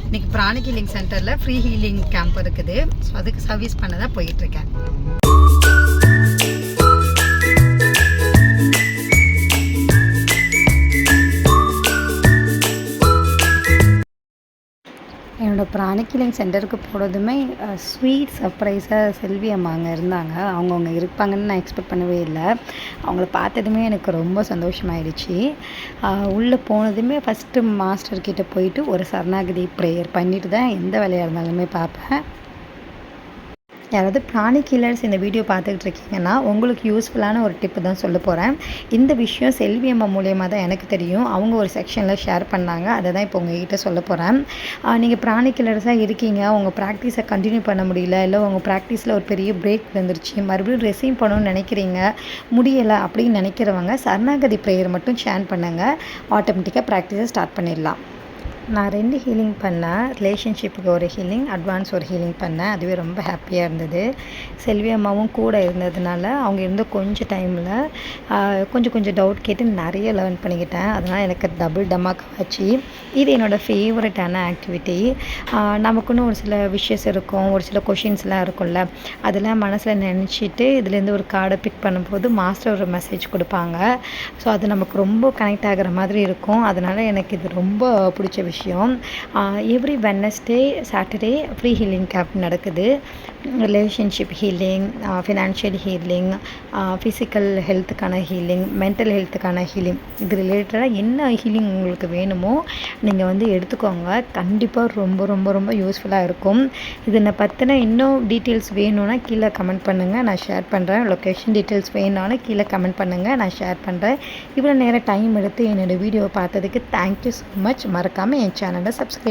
இன்றைக்கி pranic healing சென்டரில் free healing camp இருக்குது. ஸோ அதுக்கு சர்வீஸ் பண்ண தான் போயிட்டுருக்கேன். என்னோடய பிராணிக் ஹீலிங் சென்டருக்கு போனதுமே ஸ்வீட் சர்ப்ரைஸாக செல்வி அம்மா அங்கே இருந்தாங்க. அவங்க இருப்பாங்கன்னு நான் எக்ஸ்பெக்ட் பண்ணவே இல்லை. அவங்கள பார்த்ததுமே எனக்கு ரொம்ப சந்தோஷமாயிடுச்சு. உள்ளே போனதுமே ஃபஸ்ட்டு மாஸ்டர்கிட்ட போயிட்டு ஒரு சரணாகதி ப்ரேயர் பண்ணிட்டு தான் எந்த வேலையாக இருந்தாலுமே பார்ப்பேன். யாராவது பிராணிக் ஹீலர்ஸ் இந்த வீடியோ பார்த்துக்கிட்டு இருக்கீங்கன்னா உங்களுக்கு யூஸ்ஃபுல்லான ஒரு டிப்பு தான் சொல்ல போகிறேன். இந்த விஷயம் செல்வி அம்மா மூலியமாக தான் எனக்கு தெரியும். அவங்க ஒரு செக்ஷனில் ஷேர் பண்ணாங்க. அதை தான் இப்போ உங்கள்கிட்ட சொல்ல போகிறேன். நீங்கள் பிராணிக் ஹீலர்ஸாக இருக்கீங்க, உங்கள் ப்ராக்டிஸை கண்டினியூ பண்ண முடியல, இல்லை உங்கள் ப்ராக்டிஸில் ஒரு பெரிய பிரேக் வந்துருச்சு, மறுபடியும் ரெஸ்யூம் பண்ணணும்னு நினைக்கிறீங்க, முடியலை அப்படின்னு நினைக்கிறவங்க சரணாகதி ப்ரேயர் மட்டும் சேன் பண்ணுங்கள். ஆட்டோமேட்டிக்காக ப்ராக்டிஸை ஸ்டார்ட் பண்ணிடலாம். நான் 2 ஹீலிங் பண்ணேன். ரிலேஷன்ஷிப்புக்கு ஒரு ஹீலிங், அட்வான்ஸ் ஒரு ஹீலிங் பண்ணேன். அதுவே ரொம்ப ஹாப்பியாக இருந்தது. செல்வி அம்மாவும் கூட இருந்ததுனால அவங்க இருந்த கொஞ்சம் டைமில் கொஞ்சம் டவுட் கேட்டு நிறைய லேர்ன் பண்ணிக்கிட்டேன். அதனால் எனக்கு டபுள் டமாக் ஆச்சு. இது என்னோடய ஃபேவரட்டான ஆக்டிவிட்டி. நமக்குன்னு ஒரு சில விஷஸ் இருக்கும், ஒரு சில கொஷின்ஸ்லாம் இருக்கும்ல, அதெல்லாம் மனசில் நினச்சிட்டு இதுலேருந்து ஒரு கார்டை பிக் பண்ணும்போது மாஸ்டர் ஒரு மெசேஜ் கொடுப்பாங்க. ஸோ அது நமக்கு ரொம்ப கனெக்ட் ஆகிற மாதிரி இருக்கும். அதனால் எனக்கு இது ரொம்ப பிடிச்ச விஷயம். Every Wednesday, Saturday free healing camp நடக்குது. Relationship healing, financial healing, physical ஹெல்த்துக்கான ஹீலிங், மென்டல் ஹெல்த்துக்கான ஹீலிங், இது ரிலேட்டடாக என்ன ஹீலிங் உங்களுக்கு வேணுமோ நீங்கள் எடுத்துக்கோங்க. கண்டிப்பாக ரொம்ப ரொம்ப ரொம்ப யூஸ்ஃபுல்லாக இருக்கும். இதனை பற்றின இன்னும் டீட்டெயில்ஸ் வேணும்னா கீழே கமெண்ட் பண்ணுங்கள், நான் ஷேர் பண்ணுறேன். லொக்கேஷன் டீட்டெயில்ஸ் வேணும்னாலும் கீழே கமெண்ட் பண்ணுங்கள், நான் ஷேர் பண்ணுறேன். இவ்வளோ நேரம் டைம் எடுத்து என்னோடய வீடியோவை பார்த்ததுக்கு தேங்க்யூ ஸோ மச். மறக்காமல் என் சேனலை சப்ஸ்கிரைப்